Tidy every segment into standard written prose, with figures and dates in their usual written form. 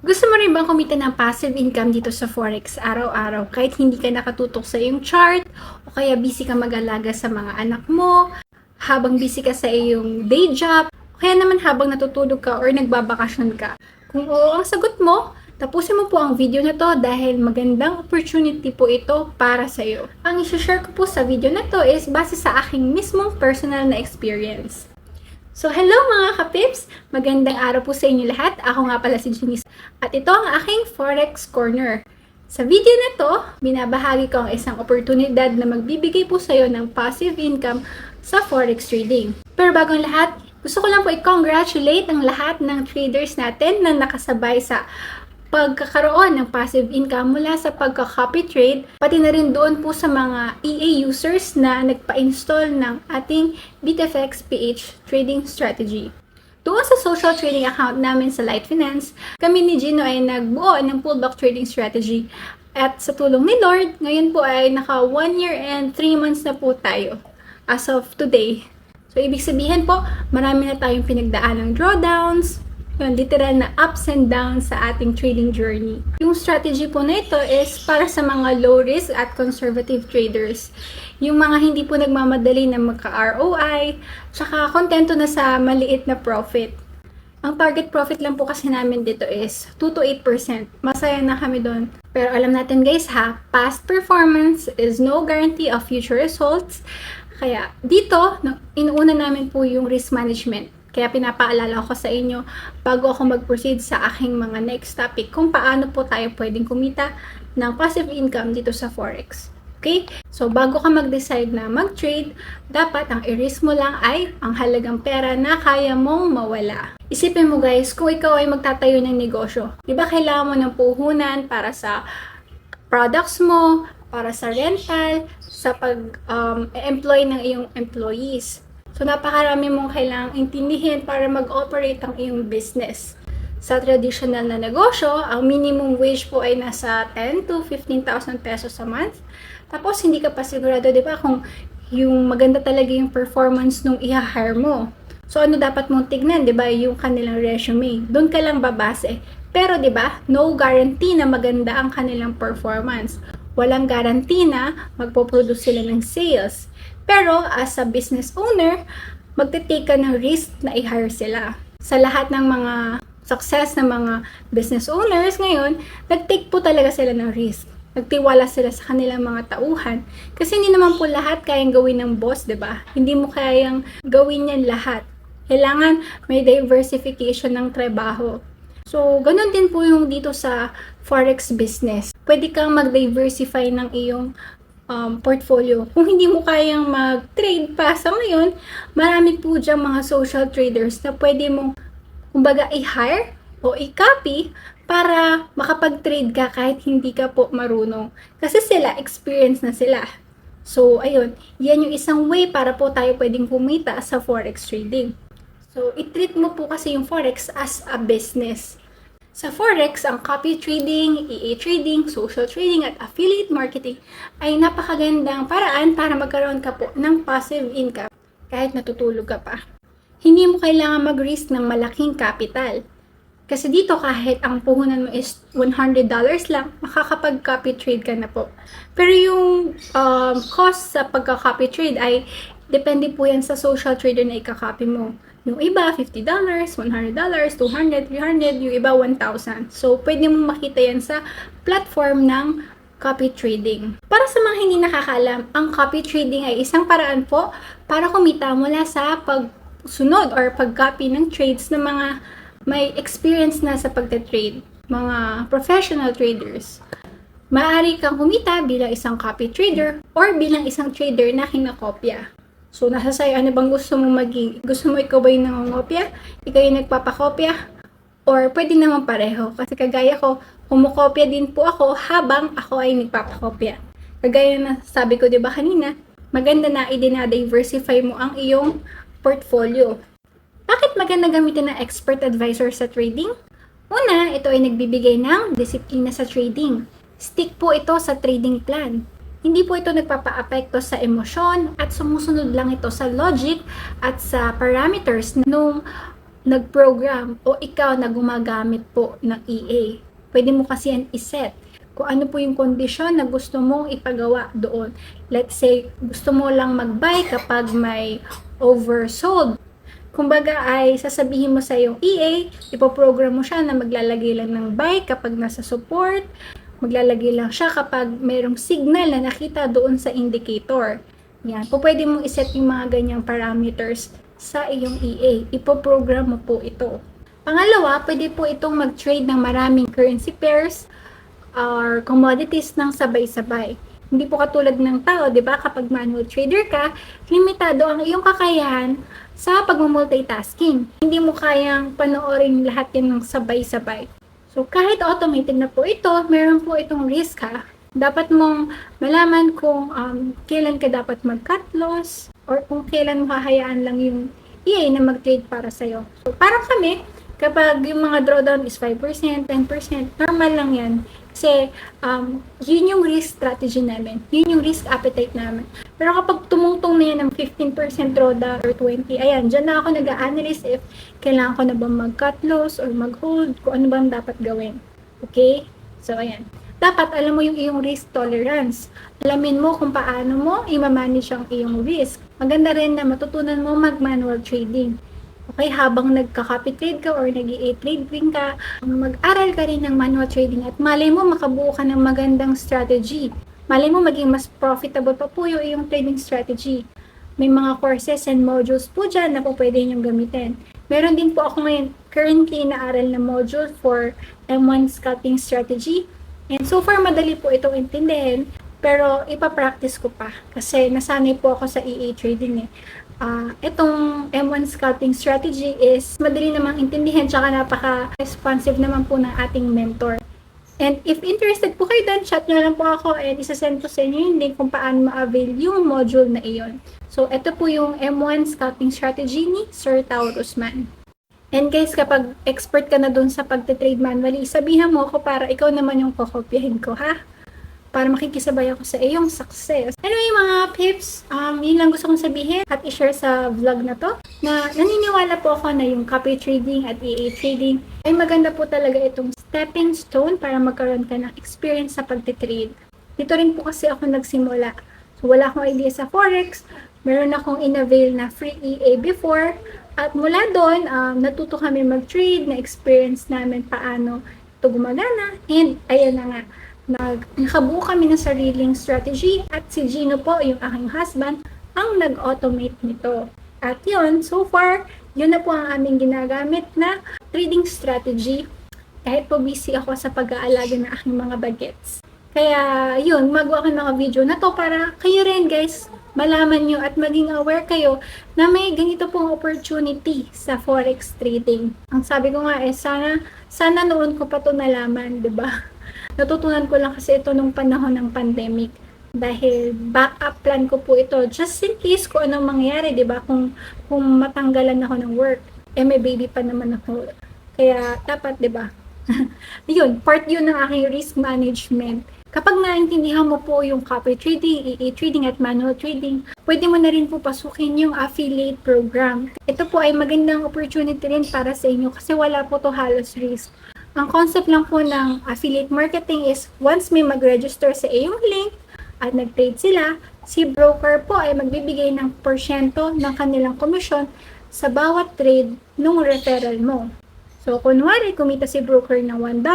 Gusto mo rin bang kumita ng passive income dito sa Forex araw-araw kahit hindi ka nakatutok sa iyong chart o kaya busy ka mag-alaga sa mga anak mo, habang busy ka sa iyong day job, o kaya naman habang natutulog ka or nagbabakasyon ka? Kung oo ang sagot mo, tapusin mo po ang video na to dahil magandang opportunity po ito para sa iyo. Ang i-share ko po sa video na to is base sa aking mismong personal na experience. So, hello mga kapips! Magandang araw po sa inyo lahat. Ako nga pala si Janice. At ito ang aking Forex Corner. Sa video na to, binabahagi ko ang isang oportunidad na magbibigay po sa iyo ng passive income sa Forex trading. Pero bagong lahat, gusto ko lang po i-congratulate ang lahat ng traders natin na nakasabay sa pagkakaroon ng passive income mula sa pagka-copy trade, pati na rin doon po sa mga EA users na nagpa-install ng ating BitFX PH trading strategy. Doon sa social trading account namin sa Light Finance, kami ni Gino ay nagbuo ng pullback trading strategy. At sa tulong ni Lord, ngayon po ay naka 1 year and 3 months na po tayo as of today. So, ibig sabihin po, marami na tayong pinagdaan ng drawdowns, yun, literal na ups and downs sa ating trading journey. Yung strategy po na ito is para sa mga low risk at conservative traders. Yung mga hindi po nagmamadali na magka-ROI, tsaka kontento na sa maliit na profit. Ang target profit lang po kasi namin dito is 2 to 8%. Masaya na kami doon. Pero alam natin guys ha, past performance is no guarantee of future results. Kaya dito, inuuna namin po yung risk management. Kaya pinapaalala ko sa inyo bago ako mag-proceed sa aking mga next topic kung paano po tayo pwedeng kumita ng passive income dito sa Forex. Okay? So, bago ka mag-decide na mag-trade, dapat ang i-risk mo lang ay ang halagang pera na kaya mong mawala. Isipin mo guys, kung ikaw ay magtatayo ng negosyo, di ba kailangan mo ng puhunan para sa products mo, para sa rental, sa pag-employ ng iyong employees. So, napakarami mong kailangang intindihin para mag-operate ang iyong business. Sa traditional na negosyo, ang minimum wage po ay nasa 10 to 15,000 pesos a month. Tapos, hindi ka pa sigurado, di ba, kung yung maganda talaga yung performance nung i-hire mo. So, ano dapat mong tignan, di ba, yung kanilang resume. Doon ka lang babase. Pero, di ba, no guarantee na maganda ang kanilang performance. Walang guarantee na magpo-produce sila ng sales. Pero, as a business owner, magte-take ka ng risk na i-hire sila. Sa lahat ng mga success ng mga business owners ngayon, nag-take po talaga sila ng risk. Nagtiwala sila sa kanilang mga tauhan. Kasi hindi naman po lahat kayang gawin ng boss, di ba? Hindi mo kayang gawin yan lahat. Kailangan may diversification ng trabaho. So, ganun din po yung dito sa Forex business. Pwede kang mag-diversify ng iyong portfolio. Kung hindi mo kayang mag-trade pa sa ngayon, marami po diyang mga social traders na pwede mong kumbaga i-hire o i-copy para makapag-trade ka kahit hindi ka po marunong. Kasi sila, experience na sila. So, ayun, yan yung isang way para po tayo pwedeng kumita sa Forex trading. So, i-treat mo po kasi yung Forex as a business. Sa Forex, ang copy trading, EA trading, social trading, at affiliate marketing ay napakagandang paraan para magkaroon ka po ng passive income kahit natutulog ka pa. Hindi mo kailangan mag-risk ng malaking capital. Kasi dito kahit ang puhunan mo is $100 lang, makakapag-copy trade ka na po. Pero yung cost sa pagka-copy trade ay depende po yan sa social trader na i-copy mo. Yung iba, $50, $100, $200, $300, yung iba, $1,000. So, pwede mo makita yan sa platform ng copy trading. Para sa mga hindi nakakaalam, ang copy trading ay isang paraan po para kumita mula sa pagsunod or pag-copy ng trades ng mga may experience na sa pagte-trade, mga professional traders. Maaari kang kumita bilang isang copy trader or bilang isang trader na kinakopya. So, nasa sa'yo, ano bang gusto mo maging? Gusto mo ikaw ba yung nangongopya? Ikaw yung nagpapakopya? Or pwede naman pareho. Kasi kagaya ko, kumukopya din po ako habang ako ay nagpapakopya. Kagaya na sabi ko, di ba kanina, maganda na i-diversify mo ang iyong portfolio. Bakit maganda gamitin ng expert advisor sa trading? Una, ito ay nagbibigay ng disiplina sa trading. Stick po ito sa trading plan. Hindi po ito nagpapa-apekto sa emosyon at sumusunod lang ito sa logic at sa parameters nung nag-program o ikaw na gumagamit po ng EA. Pwede mo kasi yan iset kung ano po yung kondisyon na gusto mong ipagawa doon. Let's say, gusto mo lang mag-buy kapag may oversold. Kumbaga ay sasabihin mo sa yung EA, ipoprogram mo siya na maglalagay lang ng buy kapag nasa support, maglalagay lang siya kapag mayroong signal na nakita doon sa indicator. Yan, po pwede mong iset yung mga ganyang parameters sa iyong EA. Ipoprogram mo po ito. Pangalawa, pwede po itong mag-trade ng maraming currency pairs or commodities ng sabay-sabay. Hindi po katulad ng tao, di ba? Kapag manual trader ka, limitado ang iyong kakayahan sa pag-multitasking. Hindi mo kayang panoorin lahat yan ng sabay-sabay. So, kahit automated na po ito, meron po itong risk ha. Dapat mong malaman kung kailan ka dapat mag-cut loss or kung kailan mo hahayaan lang yung EA na mag-trade para sa'yo. So, parang kami, kapag yung mga drawdown is 5%, 10%, normal lang yan. Kasi, yun yung risk strategy namin. Yun yung risk appetite namin. Pero kapag tumungtong na yan ng 15% drawdown or 20%, ayan, dyan na ako nag-a-analyze if kailangan ko na bang mag-cut loss or mag-hold, kung ano bang dapat gawin. Okay? So, ayan. Dapat alam mo yung iyong risk tolerance. Alamin mo kung paano mo i-manage ang iyong risk. Maganda rin na matutunan mo mag-manual trading. Okay, habang nagka-copy trade ka or nag-i trading ka, mag-aral ka rin ng manual trading at malay mo makabuo ka ng magandang strategy. Malay mo maging mas profitable pa po yung iyong trading strategy. May mga courses and modules po dyan na po pwede niyong gamitin. Meron din po ako ngayon currently inaaral na module for M1 scalping strategy. And so far, madali po itong intindihin, pero ipapractice ko pa kasi nasanay po ako sa EA trading eh. Itong M1 scalping strategy is madali namang intindihin tsaka napaka-responsive naman po ng ating mentor. And if interested po kayo doon, chat nyo lang po ako and isasend ko sa inyo yung link kung paano ma-avail yung module na iyon. So, ito po yung M1 scalping strategy ni Sir Taurus Man. And guys, kapag expert ka na dun sa pagte-trade manually, sabihan mo ako para ikaw naman yung kokopyahin ko, ha? Para makikisabay ako sa iyong success. Anyway, mga pips, yun lang gusto kong sabihin at i-share sa vlog na to, na naniniwala po ako na yung copy trading at EA trading ay maganda po talaga itong stepping stone para magkaroon ka ng experience sa pagte-trade. Dito rin po kasi ako nagsimula. So, wala akong idea sa Forex. Meron akong in-avail na free EA before. At mula doon, natuto kami mag-trade, na-experience namin paano ito gumagana. And ayan na nga, nakabuo kami ng sariling strategy at si Gino po, yung aking husband, ang nag-automate nito. At yun, so far, yun na po ang aming ginagamit na trading strategy kahit po busy ako sa pag-aalaga ng aking mga bagets. Kaya yun, magawa ko ng mga video na to para kayo rin guys, malaman nyo at maging aware kayo na may ganito pong opportunity sa forex trading. Ang sabi ko nga sana noon ko pa to nalaman, 'di ba? Natutunan ko lang kasi ito nung panahon ng pandemic dahil backup plan ko po ito just in case kung anong mangyari, 'di ba? Kung matanggalan ako ng work, may baby pa naman ako. Kaya dapat, 'di ba? Yun, part yun ng aking risk management. Kapag naintindihan mo po yung copy trading, EA trading at manual trading, pwede mo na rin po pasukin yung affiliate program. Ito po ay magandang opportunity rin para sa inyo kasi wala po to halos risk. Ang concept lang po ng affiliate marketing is once may mag-register sa iyong link at nag-trade sila, si broker po ay magbibigay ng porsyento ng kanilang komisyon sa bawat trade ng referral mo. So, kunwari, kumita si broker ng $1,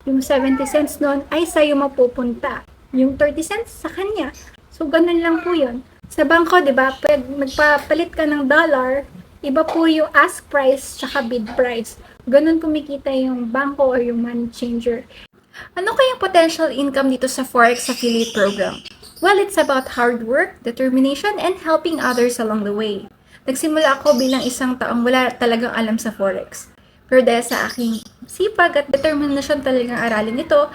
yung 70 cents nun ay sa'yo mapupunta. Yung 30 cents sa kanya. So, ganun lang po yun. Sa bangko, di ba, pag nagpapalit ka ng dollar, iba po yung ask price tsaka bid price. Ganun kumikita yung bangko or yung money changer. Ano kayang potential income dito sa Forex Affiliate Program? Well, it's about hard work, determination, and helping others along the way. Nagsimula ako bilang isang taong wala talagang alam sa Forex. Pero dahil sa aking sipag at determinasyon talagang aralin ito,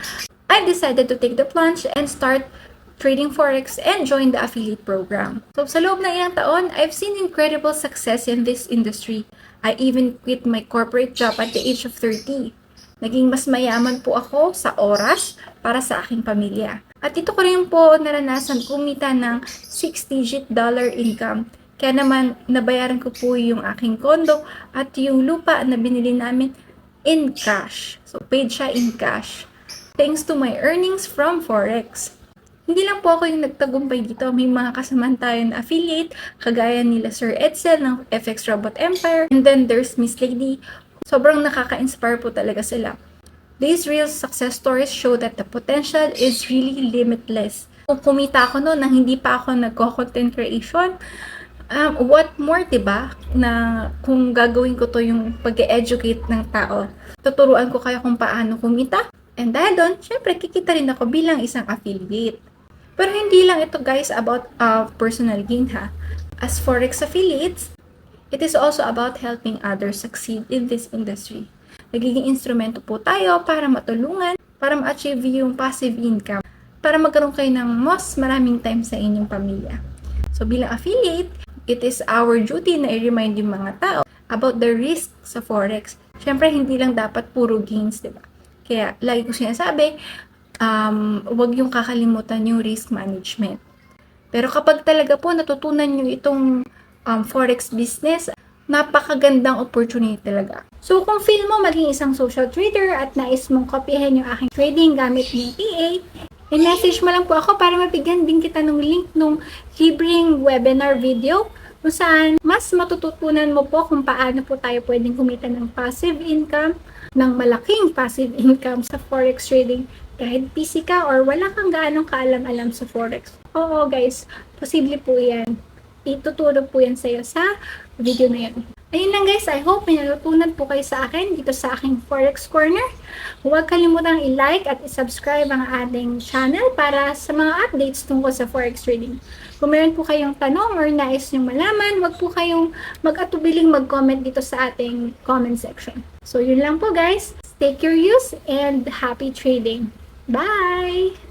I decided to take the plunge and start trading Forex and join the affiliate program. So sa loob ng ilang taon, I've seen incredible success in this industry. I even quit my corporate job at the age of 30. Naging mas mayaman po ako sa oras para sa aking pamilya. At ito ko rin po naranasan kumita ng 6-digit dollar income. Kaya naman, nabayaran ko po yung aking condo at yung lupa na binili namin in cash. So, paid siya in cash. Thanks to my earnings from Forex. Hindi lang po ako yung nagtagumpay dito. May mga kasamaan tayo na affiliate, kagaya nila Sir Edsel ng FX Robot Empire. And then there's Miss Lady. Sobrang nakaka-inspire po talaga sila. These real success stories show that the potential is really limitless. Kung kumita ako noon nang hindi pa ako nagko-content creation, what more, diba? Na kung gagawin ko to yung pag-educate ng tao, tuturuan ko kaya kung paano kumita. And dahil doon, syempre, kikita rin ako bilang isang affiliate. Pero hindi lang ito, guys, about personal gain, ha? As Forex affiliates, it is also about helping others succeed in this industry. Nagiging instrumento po tayo para matulungan, para ma-achieve yung passive income, para magkaroon kayo ng mas maraming time sa inyong pamilya. So, bilang affiliate, it is our duty na i-remind yung mga tao about the risk sa Forex. Syempre, hindi lang dapat puro gains, diba? Kaya, lagi ko sinasabi, huwag yung kakalimutan yung risk management. Pero kapag talaga po natutunan nyo itong Forex business, napakagandang opportunity talaga. So, kung feel mo maging isang social trader at nais mong kopyahin yung aking trading gamit yung PA, i-message mo lang po ako para mabigyan din kita ng link nung libreng webinar video kung saan mas matututunan mo po kung paano po tayo pwedeng kumita ng passive income, ng malaking passive income sa Forex trading kahit busy ka or wala kang gaanong kaalam-alam sa Forex. Oo guys, posible po yan. Ituturo po yan sa'yo sa video na yan. Ayun lang guys, I hope may natutunan po kayo sa akin dito sa aking Forex Corner. Huwag kalimutang i-like at i-subscribe ang ating channel para sa mga updates tungkol sa Forex trading. Kung meron po kayong tanong or nais nyong malaman, huwag po kayong mag-atubiling mag-comment dito sa ating comment section. So yun lang po guys. Stay curious and happy trading. Bye!